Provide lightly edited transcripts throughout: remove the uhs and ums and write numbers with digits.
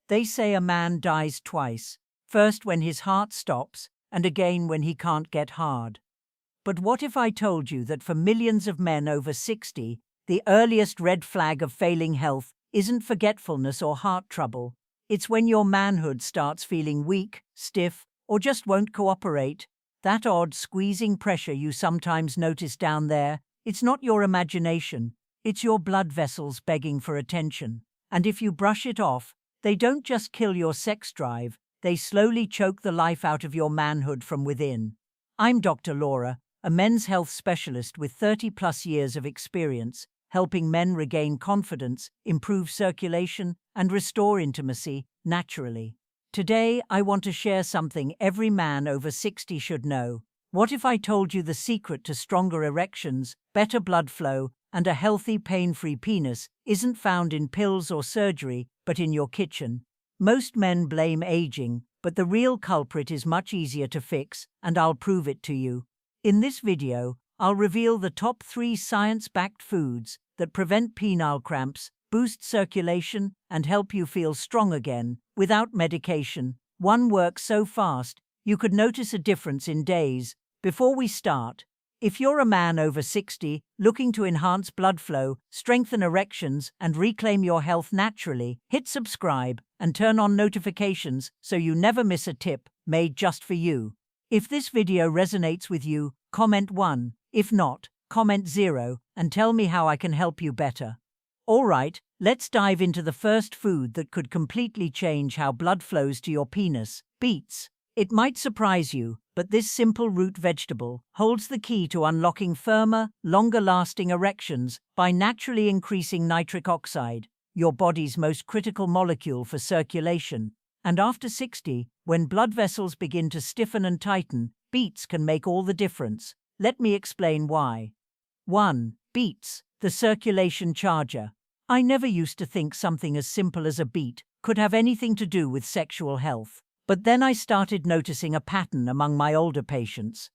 They say a man dies twice, first when his heart stops, and again when he can't get hard. But what if I told you that for millions of men over 60, the earliest red flag of failing health isn't forgetfulness or heart trouble? It's when your manhood starts feeling weak, stiff, or just won't cooperate. That odd squeezing pressure you sometimes notice down there, it's not your imagination, it's your blood vessels begging for attention. And if you brush it off, they don't just kill your sex drive, they slowly choke the life out of your manhood from within. I'm Dr. Laura, a men's health specialist with 30+ years of experience, helping men regain confidence, improve circulation, and restore intimacy naturally. Today, I want to share something every man over 60 should know. What if I told you the secret to stronger erections, better blood flow, and a healthy, pain-free penis isn't found in pills or surgery, but in your kitchen? Most men blame aging, but the real culprit is much easier to fix, and I'll prove it to you. In this video, I'll reveal the top 3 science-backed foods that prevent penile cramps, boost circulation, and help you feel strong again, without medication. One works so fast, you could notice a difference in days. Before we start, if you're a man over 60, looking to enhance blood flow, strengthen erections, and reclaim your health naturally, hit subscribe and turn on notifications so you never miss a tip made just for you. If this video resonates with you, comment 1. If not, comment 0, and tell me how I can help you better. Alright, let's dive into the first food that could completely change how blood flows to your penis: beets. It might surprise you, but this simple root vegetable holds the key to unlocking firmer, longer-lasting erections by naturally increasing nitric oxide, your body's most critical molecule for circulation. And after 60, when blood vessels begin to stiffen and tighten, beets can make all the difference. Let me explain why. 1. Beets, the circulation charger. I never used to think something as simple as a beet could have anything to do with sexual health. But then I started noticing a pattern among my older patients.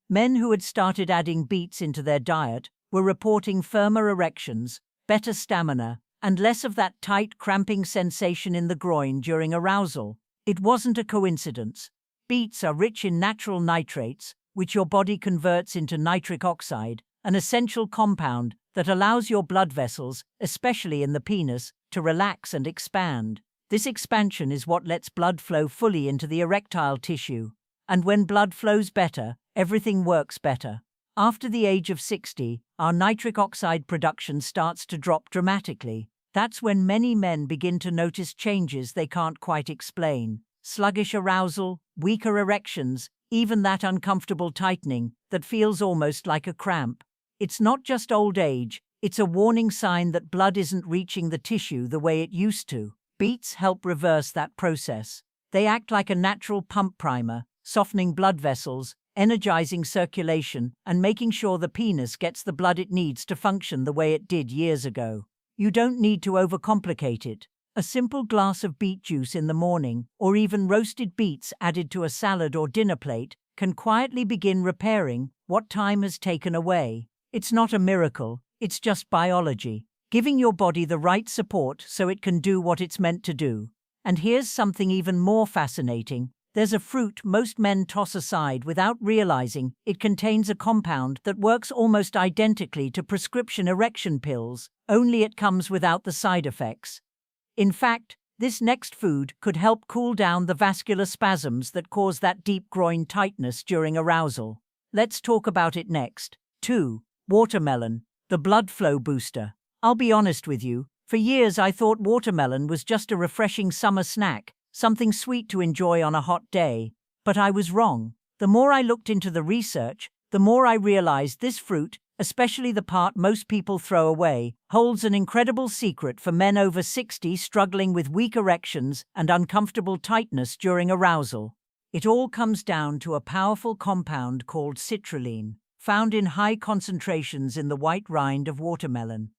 Men who had started adding beets into their diet were reporting firmer erections, better stamina, and less of that tight, cramping sensation in the groin during arousal. It wasn't a coincidence. Beets are rich in natural nitrates, which your body converts into nitric oxide, an essential compound that allows your blood vessels, especially in the penis, to relax and expand. This expansion is what lets blood flow fully into the erectile tissue. And when blood flows better, everything works better. After the age of 60, our nitric oxide production starts to drop dramatically. That's when many men begin to notice changes they can't quite explain. Sluggish arousal, weaker erections, even that uncomfortable tightening that feels almost like a cramp. It's not just old age, it's a warning sign that blood isn't reaching the tissue the way it used to. Beets help reverse that process. They act like a natural pump primer, softening blood vessels, energizing circulation, and making sure the penis gets the blood it needs to function the way it did years ago. You don't need to overcomplicate it. A simple glass of beet juice in the morning, or even roasted beets added to a salad or dinner plate, can quietly begin repairing what time has taken away. It's not a miracle, it's just biology, giving your body the right support so it can do what it's meant to do. And here's something even more fascinating. There's a fruit most men toss aside without realizing it contains a compound that works almost identically to prescription erection pills, only it comes without the side effects. In fact, this next food could help cool down the vascular spasms that cause that deep groin tightness during arousal. Let's talk about it next. 2. Watermelon, the blood flow booster. I'll be honest with you, for years I thought watermelon was just a refreshing summer snack, something sweet to enjoy on a hot day. But I was wrong. The more I looked into the research, the more I realized this fruit, especially the part most people throw away, holds an incredible secret for men over 60 struggling with weak erections and uncomfortable tightness during arousal. It all comes down to a powerful compound called citrulline, found in high concentrations in the white rind of watermelon.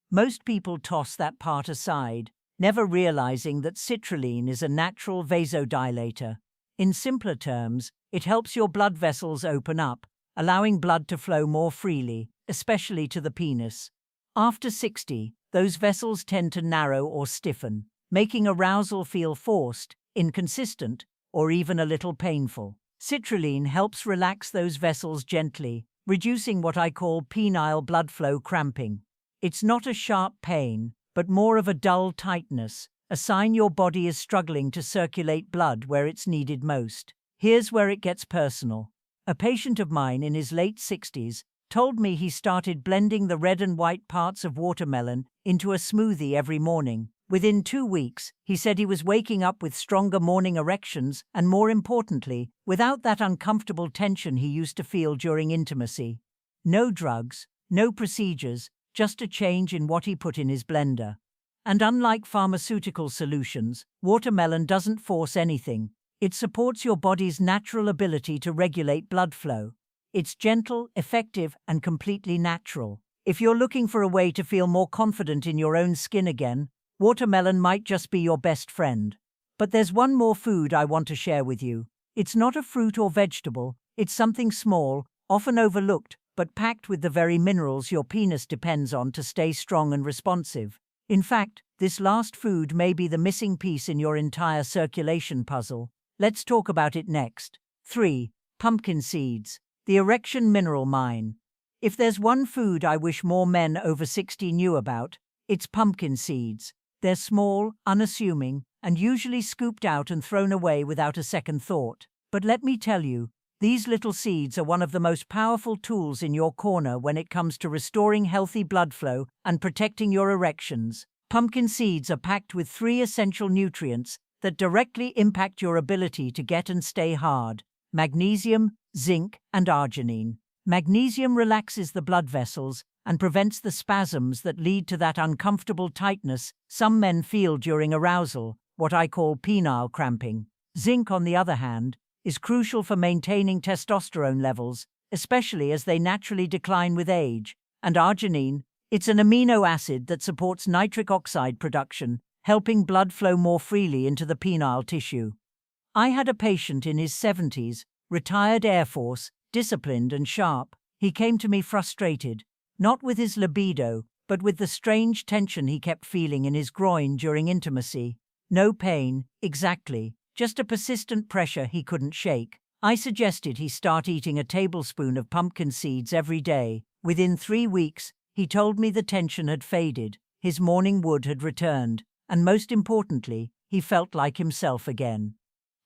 Most people toss that part aside, never realizing that citrulline is a natural vasodilator. In simpler terms, it helps your blood vessels open up, allowing blood to flow more freely, especially to the penis. After 60, those vessels tend to narrow or stiffen, making arousal feel forced, inconsistent, or even a little painful. Citrulline helps relax those vessels gently, reducing what I call penile blood flow cramping. It's not a sharp pain, but more of a dull tightness, a sign your body is struggling to circulate blood where it's needed most. Here's where it gets personal. A patient of mine in his late 60s told me he started blending the red and white parts of watermelon into a smoothie every morning. Within 2 weeks, he said he was waking up with stronger morning erections and, more importantly, without that uncomfortable tension he used to feel during intimacy. No drugs, no procedures, just a change in what he put in his blender. And unlike pharmaceutical solutions, watermelon doesn't force anything. It supports your body's natural ability to regulate blood flow. It's gentle, effective, and completely natural. If you're looking for a way to feel more confident in your own skin again, watermelon might just be your best friend. But there's one more food I want to share with you. It's not a fruit or vegetable, it's something small, often overlooked, but packed with the very minerals your penis depends on to stay strong and responsive. In fact, this last food may be the missing piece in your entire circulation puzzle. Let's talk about it next. 3. Pumpkin seeds, the erection mineral mine. If there's one food I wish more men over 60 knew about, it's pumpkin seeds. They're small, unassuming, and usually scooped out and thrown away without a second thought. But let me tell you, these little seeds are one of the most powerful tools in your corner when it comes to restoring healthy blood flow and protecting your erections. Pumpkin seeds are packed with 3 essential nutrients that directly impact your ability to get and stay hard: magnesium, zinc, and arginine. Magnesium relaxes the blood vessels and prevents the spasms that lead to that uncomfortable tightness some men feel during arousal, what I call penile cramping. Zinc, on the other hand, is crucial for maintaining testosterone levels, especially as they naturally decline with age. And arginine, it's an amino acid that supports nitric oxide production, helping blood flow more freely into the penile tissue. I had a patient in his 70s, retired Air Force, disciplined and sharp. He came to me frustrated, not with his libido, but with the strange tension he kept feeling in his groin during intimacy. No pain, exactly, just a persistent pressure he couldn't shake. I suggested he start eating a tablespoon of pumpkin seeds every day. Within 3 weeks, he told me the tension had faded, his morning wood had returned, and most importantly, he felt like himself again.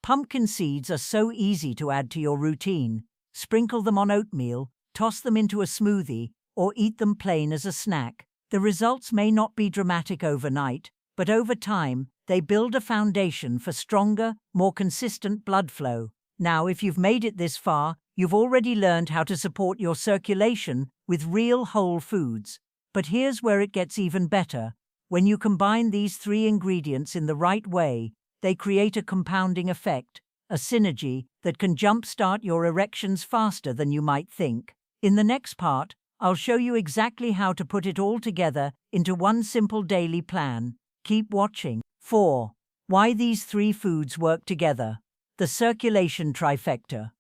Pumpkin seeds are so easy to add to your routine. Sprinkle them on oatmeal, toss them into a smoothie, or eat them plain as a snack. The results may not be dramatic overnight, but over time, they build a foundation for stronger, more consistent blood flow. Now, if you've made it this far, you've already learned how to support your circulation with real whole foods. But here's where it gets even better. When you combine these 3 ingredients in the right way, they create a compounding effect, a synergy that can jumpstart your erections faster than you might think. In the next part, I'll show you exactly how to put it all together into one simple daily plan. Keep watching. 4. Why these 3 foods work together. The circulation trifecta.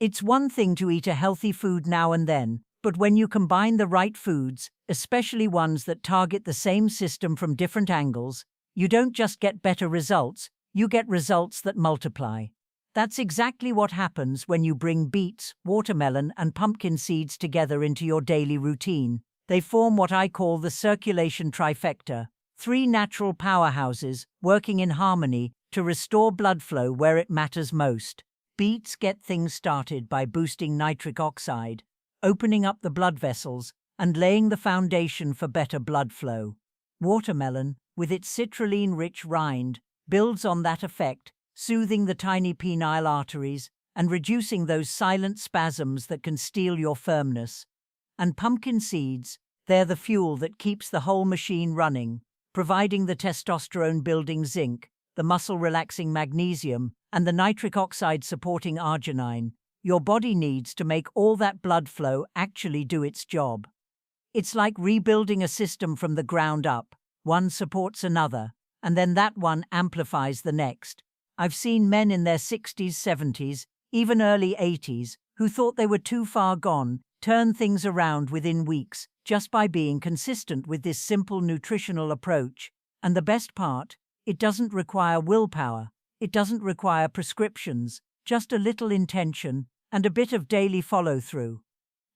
It's one thing to eat a healthy food now and then, but when you combine the right foods, especially ones that target the same system from different angles, you don't just get better results, you get results that multiply. That's exactly what happens when you bring beets, watermelon, and pumpkin seeds together into your daily routine. They form what I call the circulation trifecta, 3 natural powerhouses working in harmony to restore blood flow where it matters most. Beets get things started by boosting nitric oxide, opening up the blood vessels, and laying the foundation for better blood flow. Watermelon, with its citrulline-rich rind, builds on that effect, soothing the tiny penile arteries and reducing those silent spasms that can steal your firmness. And pumpkin seeds, they're the fuel that keeps the whole machine running, providing the testosterone-building zinc, the muscle-relaxing magnesium, and the nitric oxide-supporting arginine your body needs to make all that blood flow actually do its job. It's like rebuilding a system from the ground up. One supports another, and then that one amplifies the next. I've seen men in their 60s, 70s, even early 80s, who thought they were too far gone, turn things around within weeks, just by being consistent with this simple nutritional approach. And the best part, It doesn't require willpower. It doesn't require prescriptions, just a little intention and a bit of daily follow-through.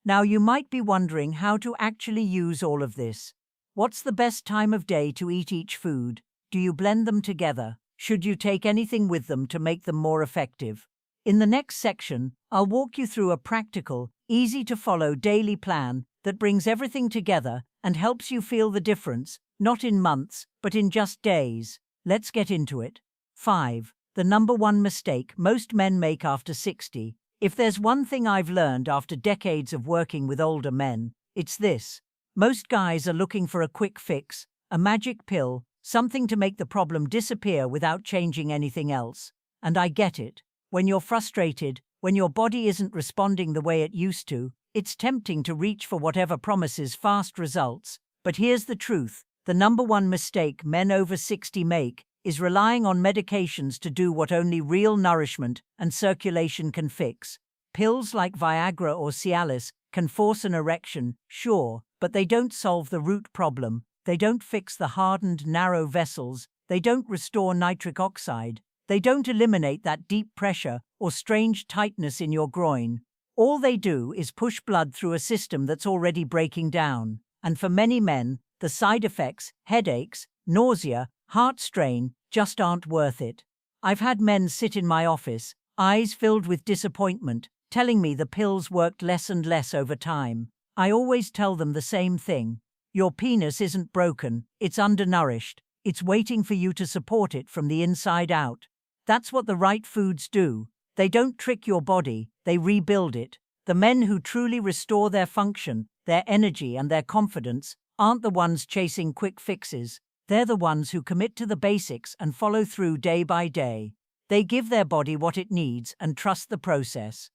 Now you might be wondering how to actually use all of this. What's the best time of day to eat each food? Do you blend them together? Should you take anything with them to make them more effective? In the next section, I'll walk you through a practical, easy-to-follow daily plan that brings everything together and helps you feel the difference, not in months, but in just days. Let's get into it. 5. The number one mistake most men make after 60. If there's one thing I've learned after decades of working with older men, it's this. Most guys are looking for a quick fix, a magic pill, something to make the problem disappear without changing anything else. And I get it. When you're frustrated, when your body isn't responding the way it used to, it's tempting to reach for whatever promises fast results. But here's the truth. The number one mistake men over 60 make is relying on medications to do what only real nourishment and circulation can fix. Pills like Viagra or Cialis can force an erection, sure, but they don't solve the root problem. They don't fix the hardened, narrow vessels. They don't restore nitric oxide. They don't eliminate that deep pressure or strange tightness in your groin. All they do is push blood through a system that's already breaking down. And for many men, the side effects, headaches, nausea, heart strain, just aren't worth it. I've had men sit in my office, eyes filled with disappointment, telling me the pills worked less and less over time. I always tell them the same thing. Your penis isn't broken, it's undernourished. It's waiting for you to support it from the inside out. That's what the right foods do. They don't trick your body, they rebuild it. The men who truly restore their function, their energy and their confidence aren't the ones chasing quick fixes. They're the ones who commit to the basics and follow through day by day. They give their body what it needs and trust the process.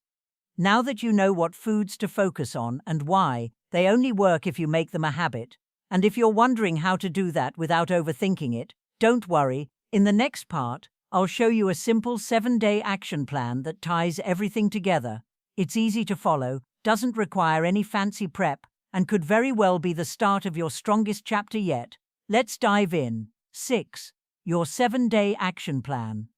Now that you know what foods to focus on and why, they only work if you make them a habit. And if you're wondering how to do that without overthinking it, don't worry. In the next part, I'll show you a simple 7-day action plan that ties everything together. It's easy to follow, doesn't require any fancy prep, and could very well be the start of your strongest chapter yet. Let's dive in. 6. Your 7-day action plan.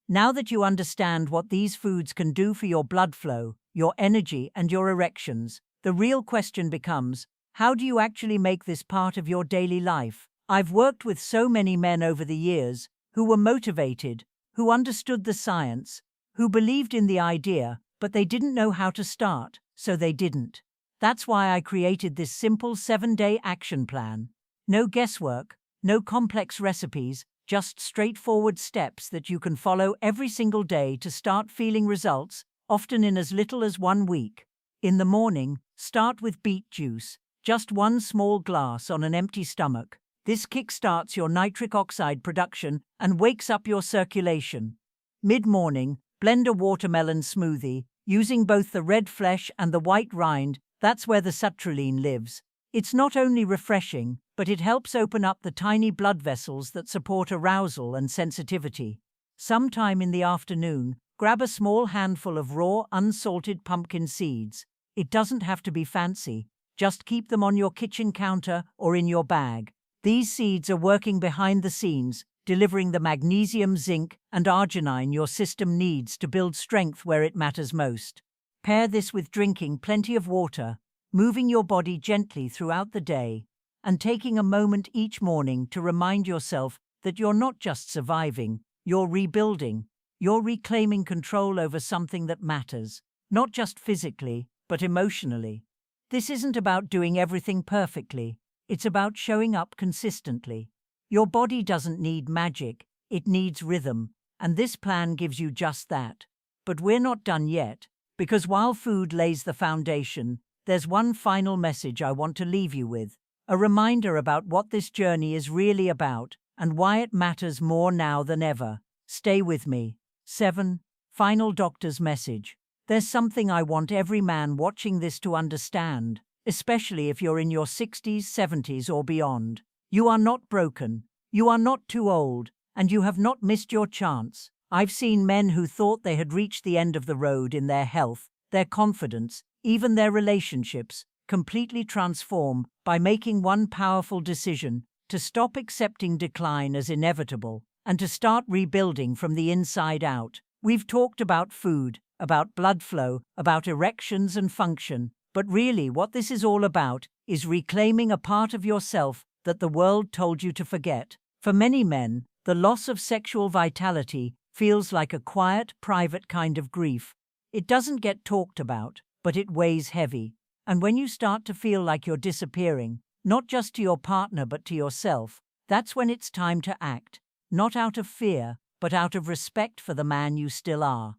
Now that you understand what these foods can do for your blood flow, your energy, and your erections, the real question becomes, how do you actually make this part of your daily life? I've worked with so many men over the years who were motivated, who understood the science, who believed in the idea, but they didn't know how to start, so they didn't. That's why I created this simple 7-day action plan. No guesswork, no complex recipes, just straightforward steps that you can follow every single day to start feeling results, often in as little as 1 week. In the morning, start with beet juice, just 1 small glass on an empty stomach. This kickstarts your nitric oxide production and wakes up your circulation. Mid-morning, blend a watermelon smoothie, using both the red flesh and the white rind. That's where the citrulline lives. It's not only refreshing, but it helps open up the tiny blood vessels that support arousal and sensitivity. Sometime in the afternoon, grab a small handful of raw, unsalted pumpkin seeds. It doesn't have to be fancy. Just keep them on your kitchen counter or in your bag. These seeds are working behind the scenes, delivering the magnesium, zinc, and arginine your system needs to build strength where it matters most. Pair this with drinking plenty of water, moving your body gently throughout the day, and taking a moment each morning to remind yourself that you're not just surviving, you're rebuilding. You're reclaiming control over something that matters, not just physically, but emotionally. This isn't about doing everything perfectly. It's about showing up consistently. Your body doesn't need magic, it needs rhythm, and this plan gives you just that. But we're not done yet, because while food lays the foundation, there's one final message I want to leave you with. A reminder about what this journey is really about and why it matters more now than ever. Stay with me. 7. Final doctor's message. There's something I want every man watching this to understand, especially if you're in your 60s, 70s, or beyond. You are not broken, you are not too old, and you have not missed your chance. I've seen men who thought they had reached the end of the road in their health, their confidence, even their relationships, completely transform by making one powerful decision to stop accepting decline as inevitable. and to start rebuilding from the inside out. We've talked about food, about blood flow, about erections and function, but really what this is all about is reclaiming a part of yourself that the world told you to forget. For many men, the loss of sexual vitality feels like a quiet, private kind of grief. It doesn't get talked about, but it weighs heavy. And when you start to feel like you're disappearing, not just to your partner but to yourself, that's when it's time to act, not out of fear, but out of respect for the man you still are.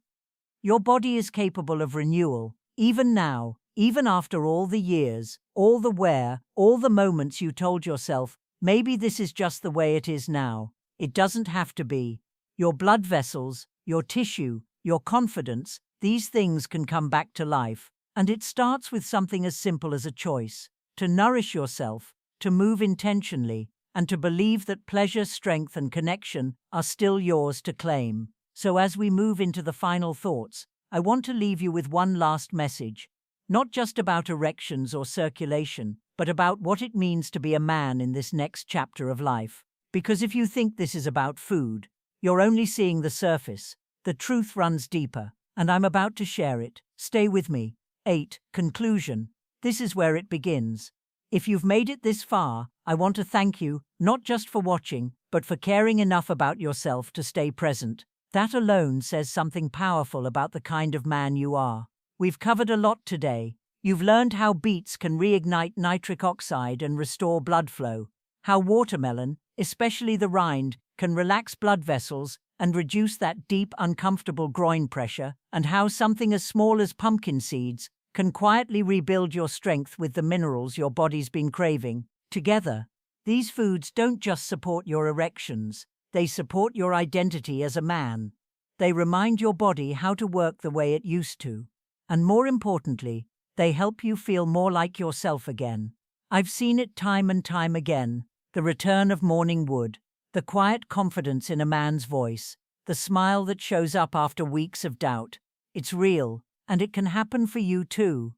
Your body is capable of renewal, even now, even after all the years, all the wear, all the moments you told yourself, maybe this is just the way it is now. It doesn't have to be. Your blood vessels, your tissue, your confidence, these things can come back to life. And it starts with something as simple as a choice: to nourish yourself, to move intentionally, and to believe that pleasure, strength, and connection are still yours to claim. So as we move into the final thoughts, I want to leave you with one last message, not just about erections or circulation, but about what it means to be a man in this next chapter of life. Because if you think this is about food, you're only seeing the surface. The truth runs deeper, and I'm about to share it. Stay with me. 8. Conclusion. This is where it begins. If you've made it this far, I want to thank you, not just for watching, but for caring enough about yourself to stay present. That alone says something powerful about the kind of man you are. We've covered a lot today. You've learned how beets can reignite nitric oxide and restore blood flow, how watermelon, especially the rind, can relax blood vessels and reduce that deep, uncomfortable groin pressure, and how something as small as pumpkin seeds can quietly rebuild your strength with the minerals your body's been craving. Together, these foods don't just support your erections, they support your identity as a man. They remind your body how to work the way it used to. And more importantly, they help you feel more like yourself again. I've seen it time and time again: the return of morning wood, the quiet confidence in a man's voice, the smile that shows up after weeks of doubt. It's real, and it can happen for you too.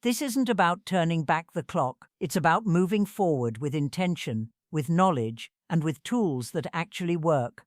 This isn't about turning back the clock, it's about moving forward with intention, with knowledge, and with tools that actually work.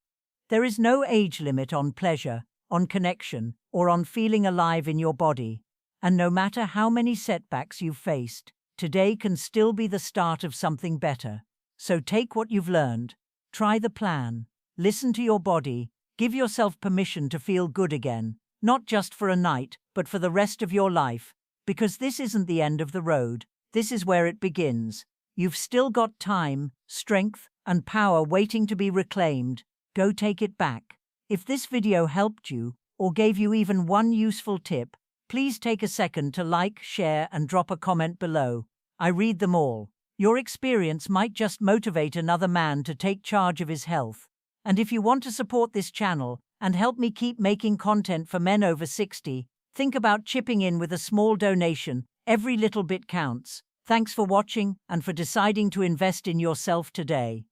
There is no age limit on pleasure, on connection, or on feeling alive in your body. And no matter how many setbacks you've faced, today can still be the start of something better. So take what you've learned, try the plan, listen to your body, give yourself permission to feel good again, not just for a night, but for the rest of your life. Because this isn't the end of the road, this is where it begins. You've still got time, strength, and power waiting to be reclaimed. Go take it back. If this video helped you, or gave you even one useful tip, please take a second to like, share, and drop a comment below. I read them all. Your experience might just motivate another man to take charge of his health. And if you want to support this channel and help me keep making content for men over 60, think about chipping in with a small donation. Every little bit counts. Thanks for watching and for deciding to invest in yourself today.